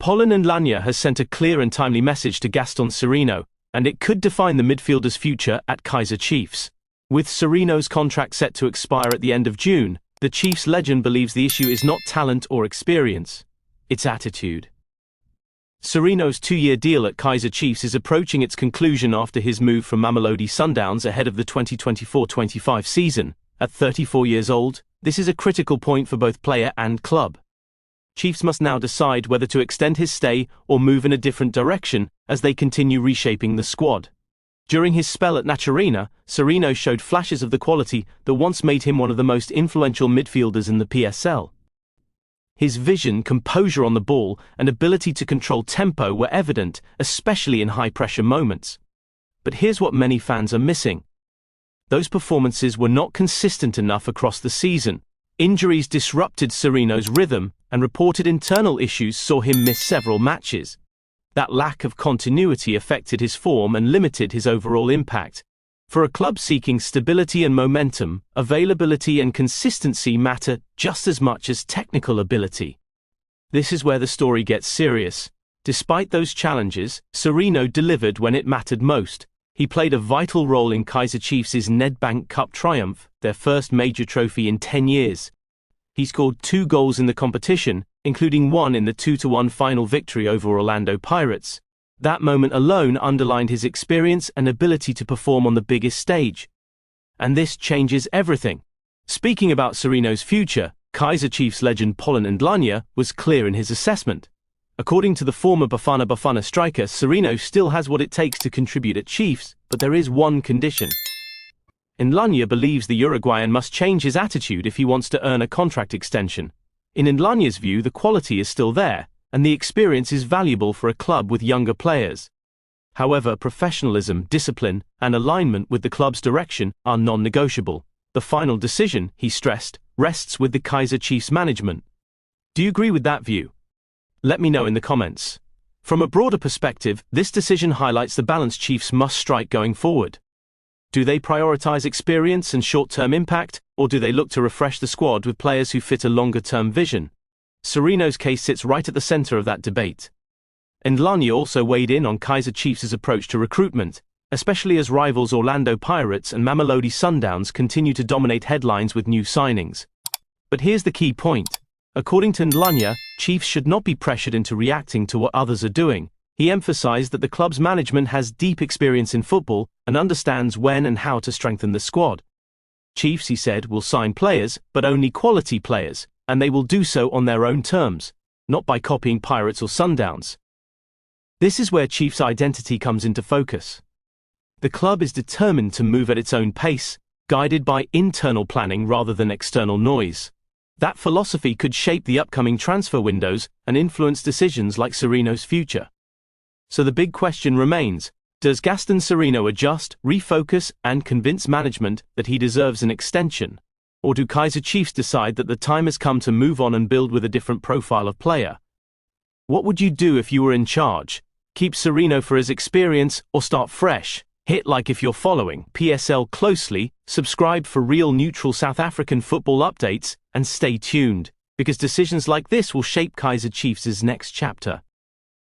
Pollen Ndlanya has sent a clear and timely message to Gaston Sirino, and it could define the midfielder's future at Kaizer Chiefs. With Sirino's contract set to expire at the end of June, the Chiefs legend believes the issue is not talent or experience, it's attitude. Sirino's 2-year deal at Kaizer Chiefs is approaching its conclusion after his move from Mamelodi Sundowns ahead of the 2024-25 season. At 34 years old, this is a critical point for both player and club. Chiefs must now decide whether to extend his stay or move in a different direction as they continue reshaping the squad. During his spell at Naturena, Sirino showed flashes of the quality that once made him one of the most influential midfielders in the PSL. His vision, composure on the ball, and ability to control tempo were evident, especially in high-pressure moments. But here's what many fans are missing. Those performances were not consistent enough across the season. Injuries disrupted Sirino's rhythm, and reported internal issues saw him miss several matches. That lack of continuity affected his form and limited his overall impact. For a club seeking stability and momentum, availability and consistency matter just as much as technical ability. This is where the story gets serious. Despite those challenges, Sirino delivered when it mattered most. He played a vital role in Kaizer Chiefs' Nedbank Cup triumph, their first major trophy in 10 years. He scored 2 goals in the competition, including one in the 2-1 final victory over Orlando Pirates. That moment alone underlined his experience and ability to perform on the biggest stage. And this changes everything. Speaking about Sirino's future, Kaizer Chiefs legend Pollen Ndlanya was clear in his assessment. According to the former Bafana striker, Sirino still has what it takes to contribute at Chiefs, but there is one condition. Ndlanya believes the Uruguayan must change his attitude if he wants to earn a contract extension. In Ndlanya's view, the quality is still there, and the experience is valuable for a club with younger players. However, professionalism, discipline, and alignment with the club's direction are non-negotiable. The final decision, he stressed, rests with the Kaizer Chiefs management. Do you agree with that view? Let me know in the comments. From a broader perspective, this decision highlights the balance Chiefs must strike going forward. Do they prioritize experience and short-term impact, or do they look to refresh the squad with players who fit a longer-term vision? Sirino's case sits right at the center of that debate. Ndlanya also weighed in on Kaizer Chiefs' approach to recruitment, especially as rivals Orlando Pirates and Mamelodi Sundowns continue to dominate headlines with new signings. But here's the key point. According to Ndlanya, Chiefs should not be pressured into reacting to what others are doing. He emphasized that the club's management has deep experience in football and understands when and how to strengthen the squad. Chiefs, he said, will sign players, but only quality players, and they will do so on their own terms, not by copying Pirates or Sundowns. This is where Chiefs' identity comes into focus. The club is determined to move at its own pace, guided by internal planning rather than external noise. That philosophy could shape the upcoming transfer windows and influence decisions like Sirino's future. So the big question remains, does Gaston Sirino adjust, refocus, and convince management that he deserves an extension? Or do Kaizer Chiefs decide that the time has come to move on and build with a different profile of player? What would you do if you were in charge? Keep Sirino for his experience or start fresh? Hit like if you're following PSL closely, subscribe for real neutral South African football updates, and stay tuned, because decisions like this will shape Kaizer Chiefs' next chapter.